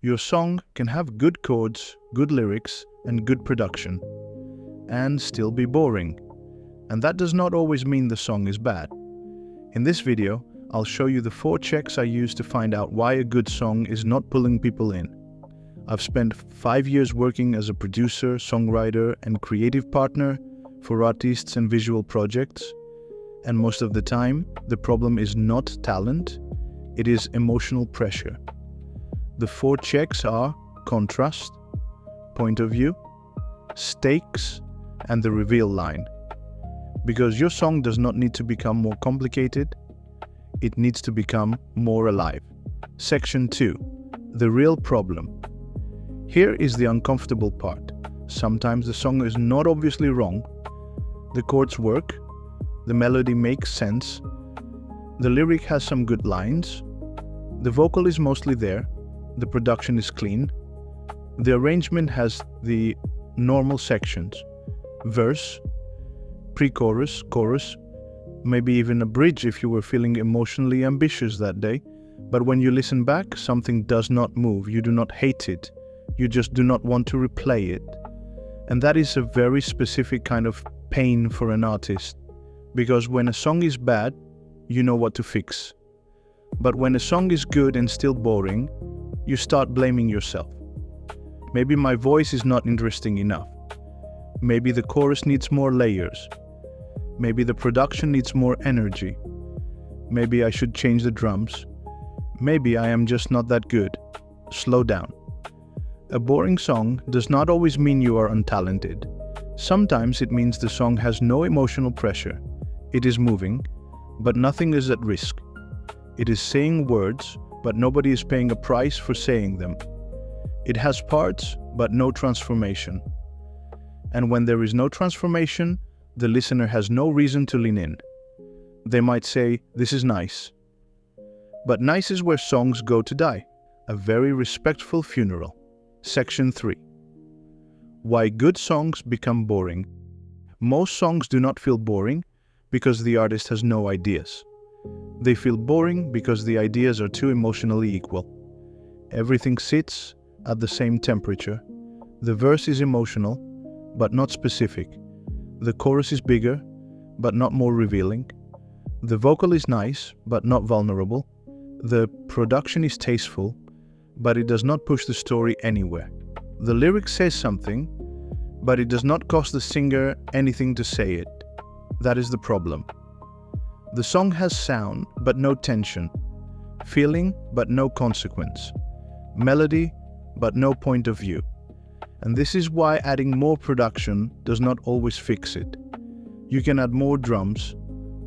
Your song can have good chords, good lyrics, and good production, and still be boring. And that does not always mean the song is bad. In this video, I'll show you the 4 checks I use to find out why a good song is not pulling people in. I've spent 5 years working as a producer, songwriter, and creative partner for artists and visual projects. And most of the time, the problem is not talent, it is emotional pressure. The 4 checks are contrast, point of view, stakes, and the reveal line. Because your song does not need to become more complicated, it needs to become more alive. Section 2. The real problem. Here is the uncomfortable part. Sometimes the song is not obviously wrong. The chords work, the melody makes sense, the lyric has some good lines, the vocal is mostly there, the production is clean, the arrangement has the normal sections, verse, pre-chorus, chorus, maybe even a bridge if you were feeling emotionally ambitious that day. But when you listen back, something does not move. You do not hate it. You just do not want to replay it. And that is a very specific kind of pain for an artist. Because when a song is bad, you know what to fix. But when a song is good and still boring, you start blaming yourself. Maybe my voice is not interesting enough. Maybe the chorus needs more layers. Maybe the production needs more energy. Maybe I should change the drums. Maybe I am just not that good. Slow down. A boring song does not always mean you are untalented. Sometimes it means the song has no emotional pressure. It is moving, but nothing is at risk. It is saying words, but nobody is paying a price for saying them. It has parts, but no transformation. And when there is no transformation, the listener has no reason to lean in. They might say, "This is nice." But nice is where songs go to die. A very respectful funeral. Section 3. Why good songs become boring. Most songs do not feel boring because the artist has no ideas. They feel boring because the ideas are too emotionally equal. Everything sits at the same temperature. The verse is emotional, but not specific. The chorus is bigger, but not more revealing. The vocal is nice, but not vulnerable. The production is tasteful, but it does not push the story anywhere. The lyric says something, but it does not cost the singer anything to say it. That is the problem. The song has sound, but no tension. Feeling, but no consequence. Melody, but no point of view. And this is why adding more production does not always fix it. You can add more drums,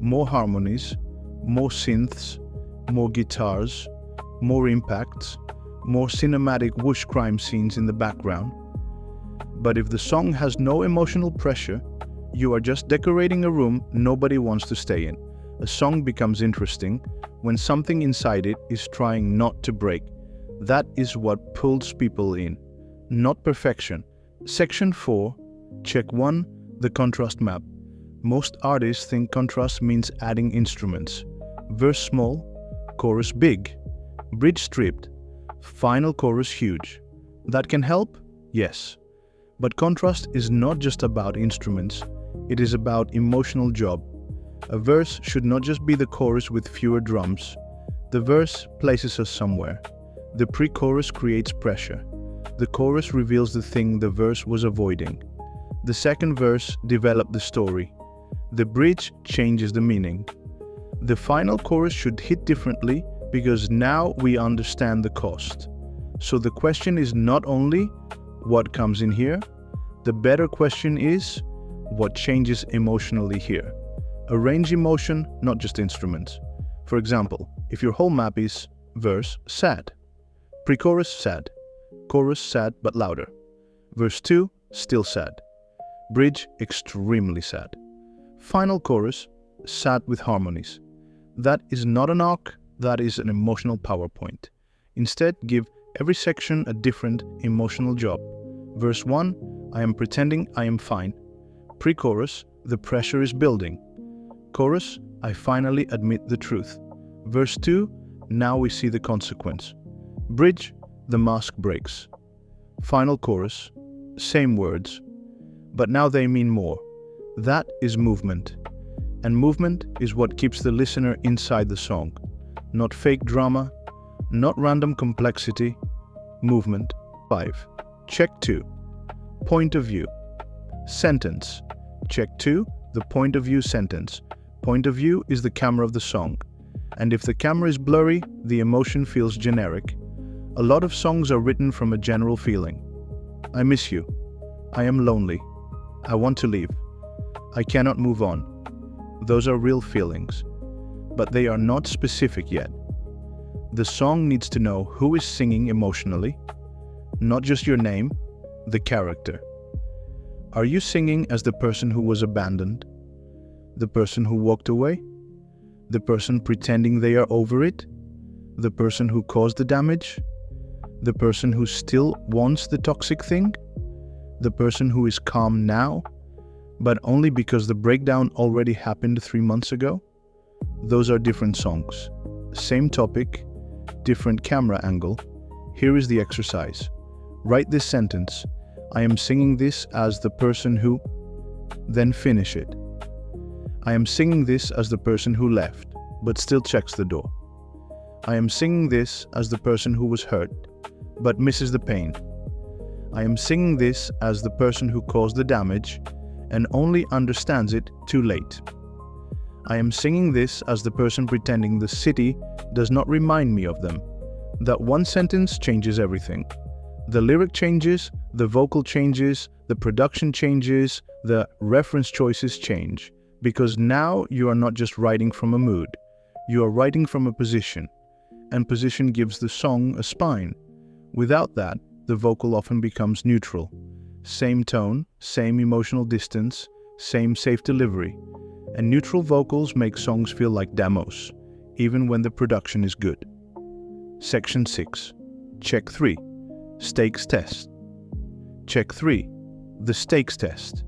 more harmonies, more synths, more guitars, more impacts, more cinematic whoosh crime scenes in the background. But if the song has no emotional pressure, you are just decorating a room nobody wants to stay in. A song becomes interesting when something inside it is trying not to break. That is what pulls people in. Not perfection. Section 4. Check 1. The contrast map. Most artists think contrast means adding instruments. Verse small, chorus big, bridge stripped, final chorus huge. That can help? Yes. But contrast is not just about instruments. It is about emotional job. A verse should not just be the chorus with fewer drums. The verse places us somewhere. The pre-chorus creates pressure. The chorus reveals the thing the verse was avoiding. The second verse develops the story. The bridge changes the meaning. The final chorus should hit differently because now we understand the cost. So the question is not only what comes in here, the better question is what changes emotionally here. Arrange emotion, not just instruments. For example, if your whole map is verse sad, pre-chorus sad, chorus sad but louder, verse 2 still sad, bridge extremely sad, final chorus sad with harmonies. That is not an arc, that is an emotional PowerPoint. Instead, give every section a different emotional job. Verse 1, I am pretending I am fine. Pre-chorus, the pressure is building. Chorus, I finally admit the truth. Verse 2, now we see the consequence. Bridge, the mask breaks. Final chorus, same words, but now they mean more. That is movement. And movement is what keeps the listener inside the song. Not fake drama, not random complexity, movement. 5. Check 2. Point of view. Sentence. Check 2. The point of view sentence. Point of view is the camera of the song. And if the camera is blurry, the emotion feels generic. A lot of songs are written from a general feeling. I miss you. I am lonely. I want to leave. I cannot move on. Those are real feelings, but they are not specific yet. The song needs to know who is singing emotionally, not just your name, the character. Are you singing as the person who was abandoned? The person who walked away? The person pretending they are over it? The person who caused the damage? The person who still wants the toxic thing? The person who is calm now, but only because the breakdown already happened 3 months ago? Those are different songs. Same topic, different camera angle. Here is the exercise. Write this sentence. I am singing this as the person who... Then finish it. I am singing this as the person who left, but still checks the door. I am singing this as the person who was hurt, but misses the pain. I am singing this as the person who caused the damage and only understands it too late. I am singing this as the person pretending the city does not remind me of them. That one sentence changes everything. The lyric changes, the vocal changes, the production changes, the reference choices change. Because now you are not just writing from a mood, you are writing from a position, and position gives the song a spine. Without that, the vocal often becomes neutral. Same tone, same emotional distance, same safe delivery. And neutral vocals make songs feel like demos, even when the production is good. Section 6. Check 3. Stakes test. Check 3. The stakes test.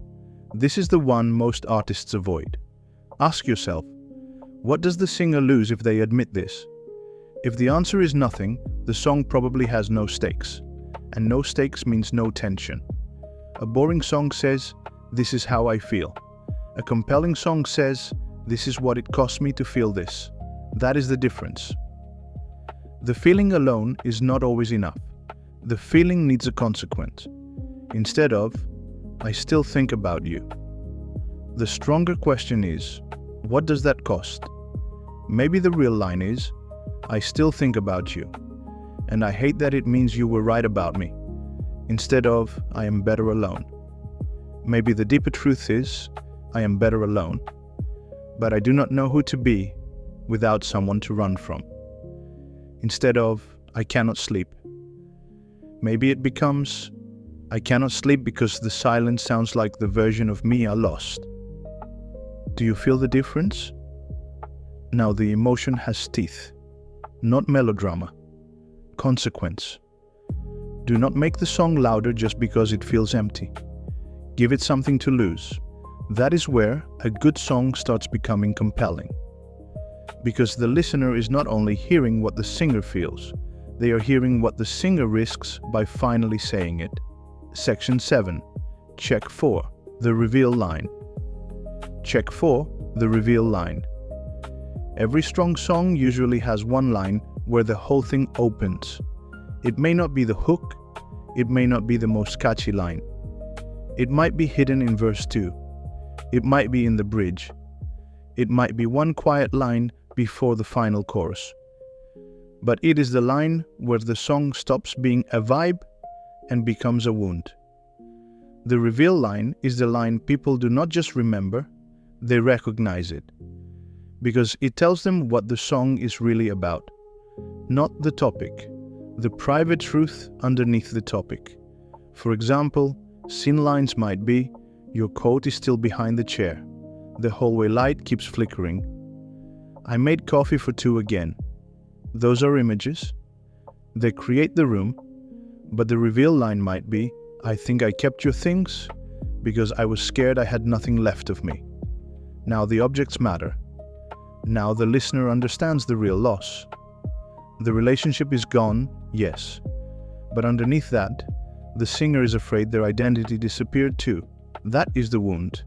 This is the one most artists avoid. Ask yourself, what does the singer lose if they admit this? If the answer is nothing, the song probably has no stakes. And no stakes means no tension. A boring song says, this is how I feel. A compelling song says, this is what it cost me to feel this. That is the difference. The feeling alone is not always enough. The feeling needs a consequence. Instead of, I still think about you. The stronger question is, what does that cost? Maybe the real line is, I still think about you, and I hate that it means you were right about me, instead of, I am better alone. Maybe the deeper truth is, I am better alone, but I do not know who to be without someone to run from. Instead of, I cannot sleep. Maybe it becomes, I cannot sleep because the silence sounds like the version of me I lost. Do you feel the difference? Now the emotion has teeth, not melodrama, consequence. Do not make the song louder just because it feels empty. Give it something to lose. That is where a good song starts becoming compelling. Because the listener is not only hearing what the singer feels, they are hearing what the singer risks by finally saying it. Section 7. Check 4. The reveal line. Check 4. The reveal line. Every strong song usually has one line where the whole thing opens. It may not be the hook, it may not be the most catchy line. It might be hidden in verse 2. It might be in the bridge. It might be one quiet line before the final chorus. But it is the line where the song stops being a vibe and becomes a wound. The reveal line is the line people do not just remember, they recognize it. Because it tells them what the song is really about. Not the topic, the private truth underneath the topic. For example, scene lines might be, your coat is still behind the chair. The hallway light keeps flickering. I made coffee for 2 again. Those are images. They create the room, but the reveal line might be, I think I kept your things because I was scared I had nothing left of me. Now the objects matter. Now the listener understands the real loss. The relationship is gone, yes, But underneath that, the singer is afraid their identity disappeared too. That is the wound.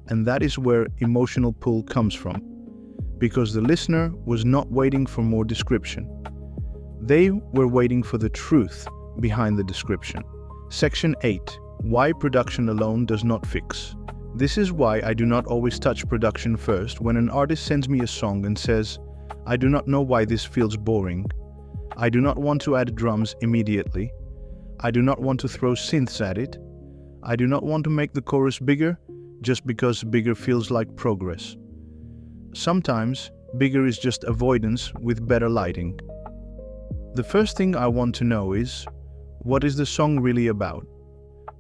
And that is where emotional pull comes from. Because the listener was not waiting for more description. They were waiting for the truth behind the description. Section 8. Why production alone does not fix. This is why I do not always touch production first when an artist sends me a song and says, "I do not know why this feels boring. I do not want to add drums immediately. I do not want to throw synths at it. I do not want to make the chorus bigger just because bigger feels like progress." Sometimes, bigger is just avoidance with better lighting. The first thing I want to know is, what is the song really about?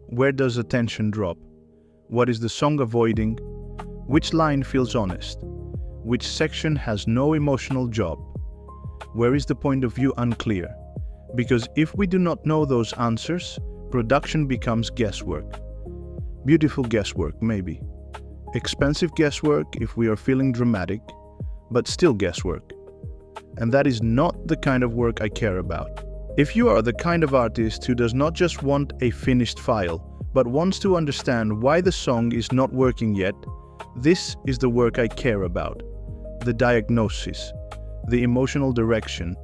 Where does attention drop? What is the song avoiding? Which line feels honest? Which section has no emotional job? Where is the point of view unclear? Because if we do not know those answers, production becomes guesswork. Beautiful guesswork, maybe. Expensive guesswork if we are feeling dramatic, but still guesswork. And that is not the kind of work I care about. If you are the kind of artist who does not just want a finished file, but wants to understand why the song is not working yet, this is the work I care about. The diagnosis, the emotional direction,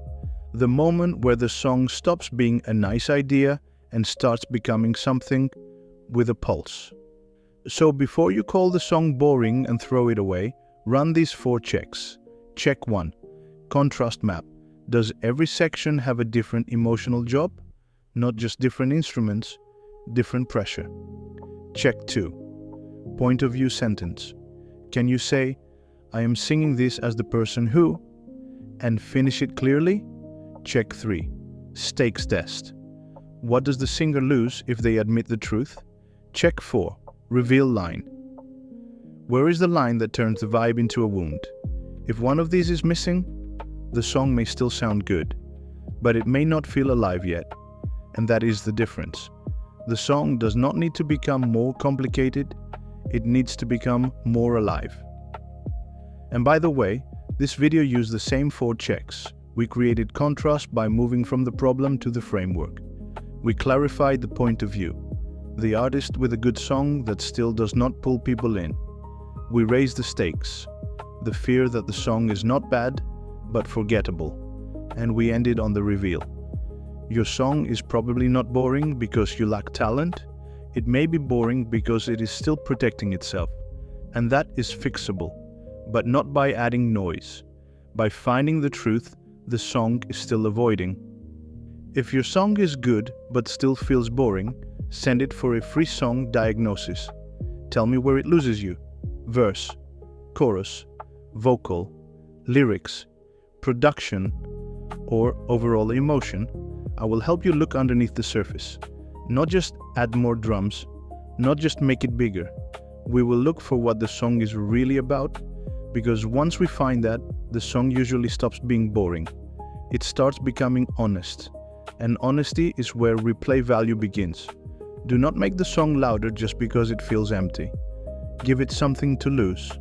the moment where the song stops being a nice idea and starts becoming something with a pulse. So before you call the song boring and throw it away, run these 4 checks. Check 1. Contrast map. Does every section have a different emotional job? Not just different instruments, different pressure. Check 2. Point of view sentence. Can you say, "I am singing this as the person who," and finish it clearly? Check 3. Stakes test. What does the singer lose if they admit the truth? Check 4. Reveal line. Where is the line that turns the vibe into a wound? If one of these is missing, the song may still sound good, but it may not feel alive yet. And that is the difference. The song does not need to become more complicated, it needs to become more alive. And by the way, this video used the same 4 checks. We created contrast by moving from the problem to the framework. We clarified the point of view. The artist with a good song that still does not pull people in. We raised the stakes. The fear that the song is not bad, but forgettable. And we ended on the reveal. Your song is probably not boring because you lack talent. It may be boring because it is still protecting itself. And that is fixable, but not by adding noise. By finding the truth the song is still avoiding. If your song is good but still feels boring, send it for a free song diagnosis. Tell me where it loses you. Verse, chorus, vocal, lyrics, production, or overall emotion. I will help you look underneath the surface. Not just add more drums, not just make it bigger. We will look for what the song is really about, because once we find that, the song usually stops being boring. It starts becoming honest. And honesty is where replay value begins. Do not make the song louder just because it feels empty. Give it something to lose.